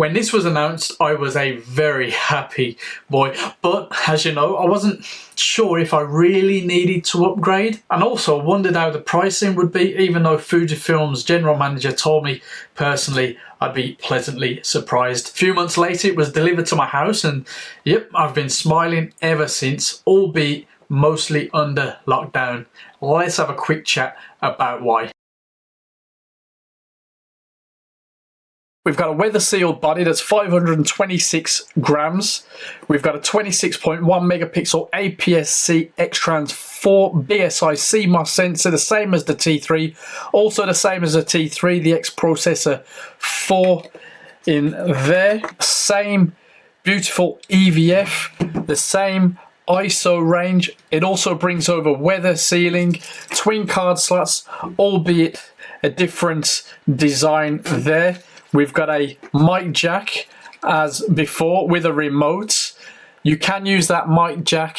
When this was announced, I was a very happy boy, but as you know, I wasn't sure if I really needed to upgrade, and also wondered how the pricing would be, even though Fujifilm's general manager told me personally I'd be pleasantly surprised. A few months later it was delivered to my house, and yep, I've been smiling ever since, albeit mostly under lockdown. Let's have a quick chat about why. We've got a weather sealed body that's 526 grams. We've got a 26.1 megapixel APS-C X-Trans 4 BSI CMOS sensor, the same as the T3, also the same as the T3, the X processor 4 in there. Same beautiful EVF, the same ISO range. It also brings over weather sealing, twin card slots, albeit a different design there. We've got a mic jack as before with a remote. You can use that mic jack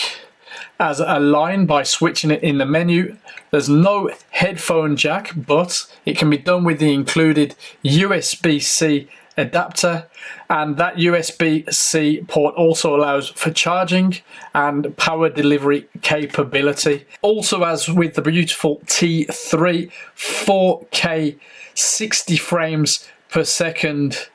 as a line by switching it in the menu. There's no headphone jack, but it can be done with the included USB-C adapter, and that USB-C port also allows for charging and power delivery capability. Also, as with the beautiful T3, 4K 60 frames per second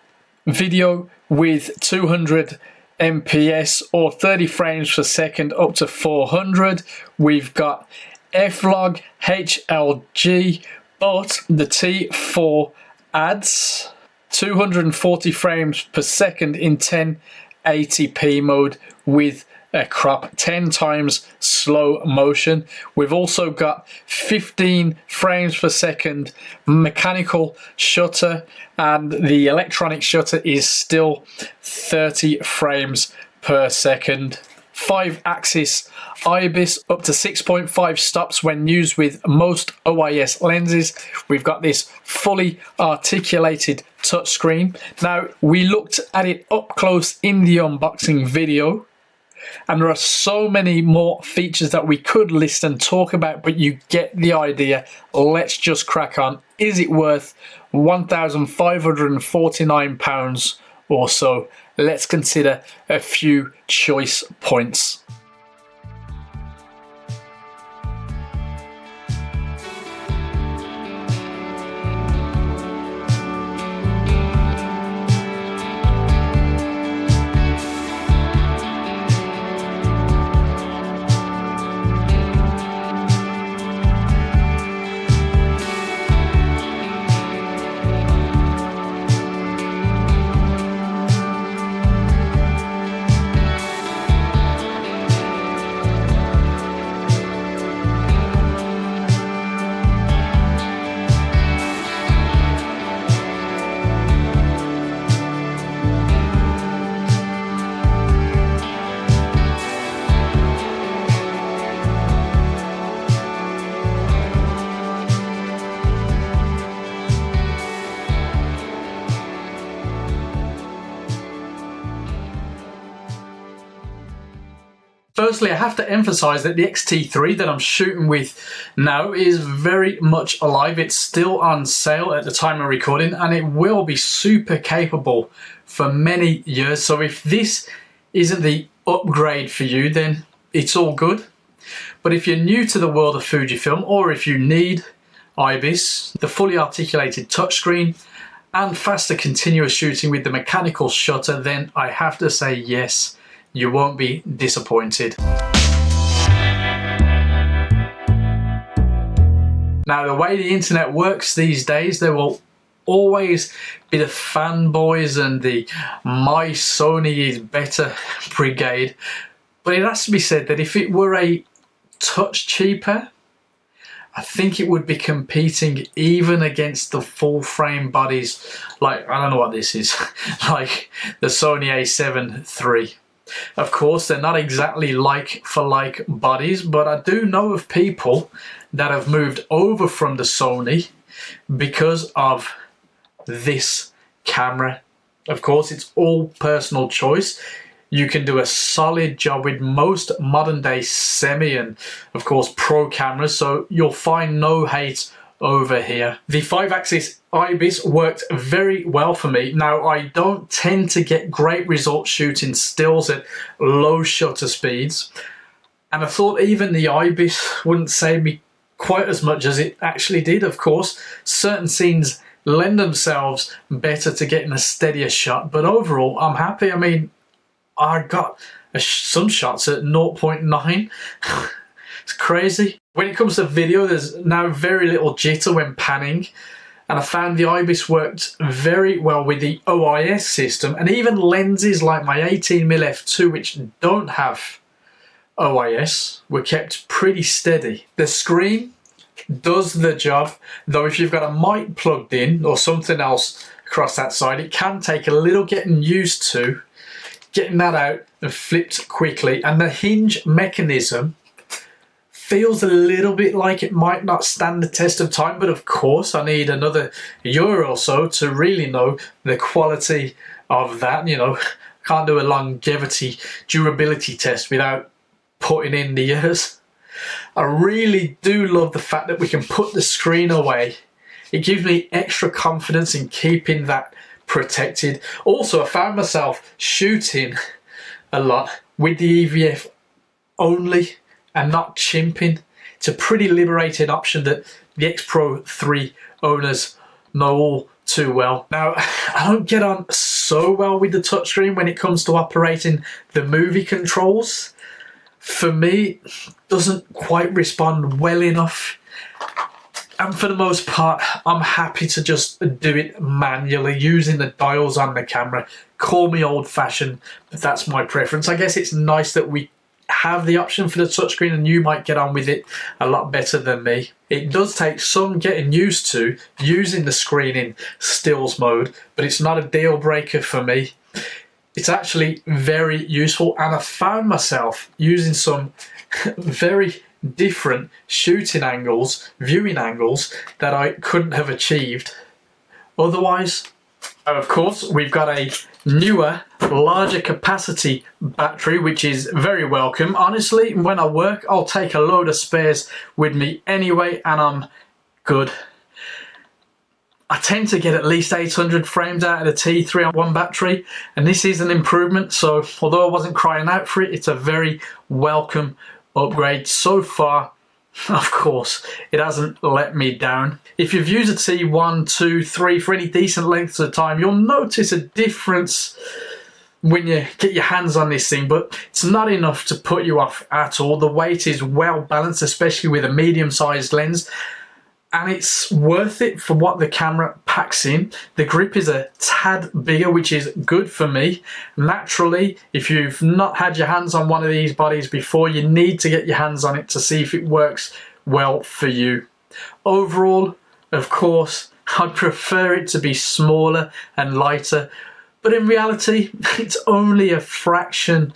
video with 200 MPS or 30 frames per second up to 400. We've got F-Log, HLG, but the T4 adds 240 frames per second in 1080p mode with a crop, 10 times slow motion. We've also got 15 frames per second mechanical shutter, and the electronic shutter is still 30 frames per second. 5-axis IBIS up to 6.5 stops when used with most OIS lenses. We've got this fully articulated touchscreen. Now, we looked at it up close in the unboxing video, and there are so many more features that we could list and talk about, but you get the idea. Let's just crack on. Is it worth £1,549 or so? Let's consider a few choice points. Firstly, I have to emphasize that the X-T3 that I'm shooting with now is very much alive. It's still on sale at the time of recording, and it will be super capable for many years. So if this isn't the upgrade for you, then it's all good. But if you're new to the world of Fujifilm, or if you need IBIS, the fully articulated touchscreen, and faster continuous shooting with the mechanical shutter, then I have to say yes, you won't be disappointed. Now, the way the internet works these days, there will always be the fanboys and the "my Sony is better" brigade. But it has to be said that if it were a touch cheaper, I think it would be competing even against the full frame bodies, like, I don't know what this is, like the Sony a7 III. Of course, they're not exactly like for like bodies, but I do know of people that have moved over from the Sony because of this camera. Of course, it's all personal choice. You can do a solid job with most modern day semi and of course pro cameras, so you'll find no hate over here. The 5-axis IBIS worked very well for me. Now, I don't tend to get great results shooting stills at low shutter speeds, and I thought even the IBIS wouldn't save me quite as much as it actually did. Of course, certain scenes lend themselves better to getting a steadier shot, but overall I'm happy. I mean, I got some shots at 0.9. It's crazy. When it comes to video, there's now very little jitter when panning, and I found the IBIS worked very well with the OIS system, and even lenses like my 18mm f2, which don't have OIS, were kept pretty steady. The screen does the job, though if you've got a mic plugged in or something else across that side, it can take a little getting used to getting that out and flipped quickly. And the hinge mechanism feels a little bit like it might not stand the test of time, but of course I need another year or so to really know the quality of that. You know, can't do a longevity durability test without putting in the years. I really do love the fact that we can put the screen away. It gives me extra confidence in keeping that protected. Also, I found myself shooting a lot with the EVF only and not chimping. It's a pretty liberating option that the X Pro 3 owners know all too well. Now, I don't get on so well with the touchscreen when it comes to operating the movie controls. For me, it doesn't quite respond well enough. And for the most part, I'm happy to just do it manually using the dials on the camera. Call me old-fashioned, but that's my preference. I guess it's nice that we have the option for the touchscreen, and you might get on with it a lot better than me. It does take some getting used to using the screen in stills mode, but it's not a deal breaker for me. It's actually very useful, and I found myself using some very different shooting angles, viewing angles, that I couldn't have achieved otherwise. And of course, we've got a newer, larger capacity battery, which is very welcome. Honestly, when I work, I'll take a load of spares with me anyway, and I'm good. I tend to get at least 800 frames out of the T3 on one battery, and this is an improvement, so although I wasn't crying out for it, it's a very welcome upgrade so far. Of course, it hasn't let me down. If you've used a T1, 2, 3 for any decent lengths of time, you'll notice a difference when you get your hands on this thing, but it's not enough to put you off at all. The weight is well balanced, especially with a medium-sized lens, and it's worth it for what the camera packs in. The grip is a tad bigger, which is good for me. Naturally, if you've not had your hands on one of these bodies before, you need to get your hands on it to see if it works well for you. Overall, of course, I'd prefer it to be smaller and lighter, but in reality, it's only a fraction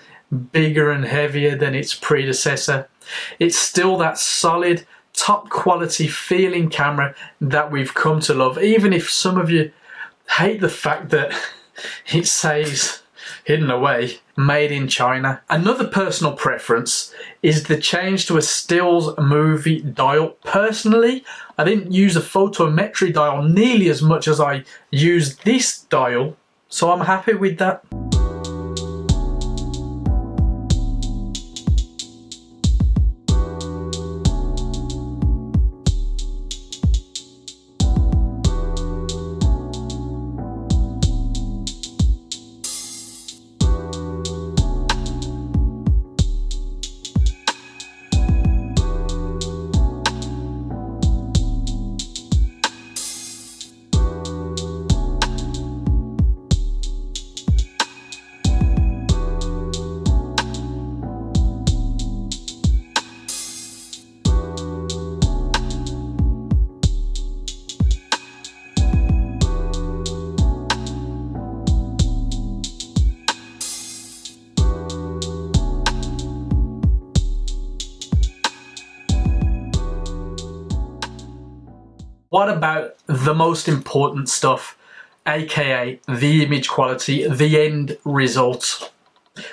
bigger and heavier than its predecessor. It's still that solid, top quality feeling camera that we've come to love, even if some of you hate the fact that it says, hidden away, made in China. Another personal preference is the change to a stills movie dial. Personally, I didn't use a photometry dial nearly as much as I used this dial, so I'm happy with that. What about the most important stuff, aka the image quality, the end result?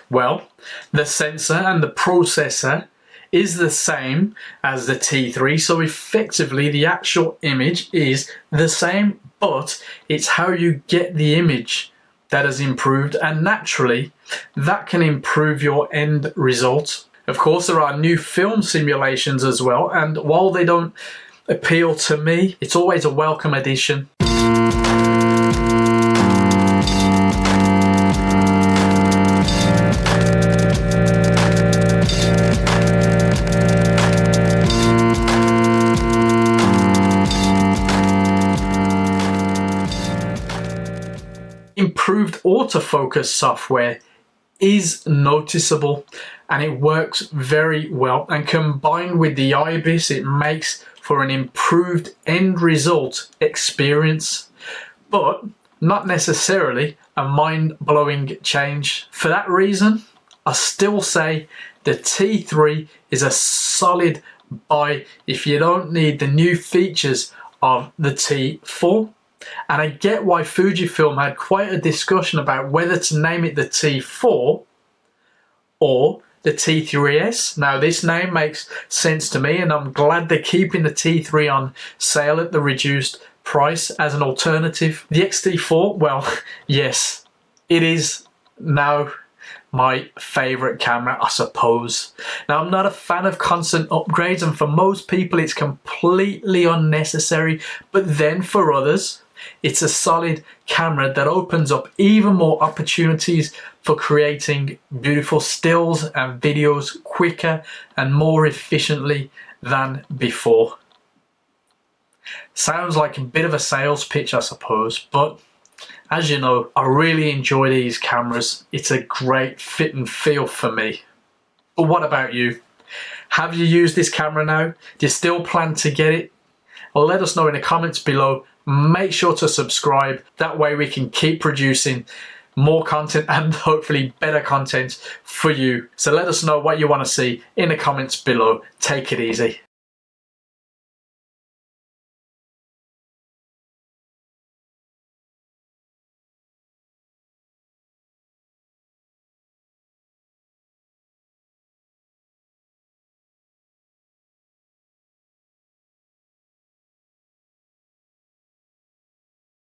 Well, the sensor and the processor is the same as the T3, so effectively the actual image is the same, but it's how you get the image that has improved, and naturally that can improve your end result. Of course, there are new film simulations as well, and while they don't appeal to me, it's always a welcome addition. Improved autofocus software is noticeable and it works very well, and combined with the IBIS it makes for an improved end result experience, but not necessarily a mind-blowing change. For that reason, I still say the T3 is a solid buy if you don't need the new features of the T4. And I get why Fujifilm had quite a discussion about whether to name it the T4 or the T3S. Now this name makes sense to me, and I'm glad they're keeping the T3 on sale at the reduced price as an alternative. The X-T4, well, yes, it is now my favourite camera, I suppose. Now, I'm not a fan of constant upgrades, and for most people it's completely unnecessary, but then for others it's a solid camera that opens up even more opportunities for creating beautiful stills and videos quicker and more efficiently than before. Sounds like a bit of a sales pitch, I suppose, but as you know, I really enjoy these cameras. It's a great fit and feel for me. But what about you? Have you used this camera now? Do you still plan to get it? Well, let us know in the comments below. Make sure to subscribe. That way we can keep producing more content and hopefully better content for you. So let us know what you want to see in the comments below. Take it easy.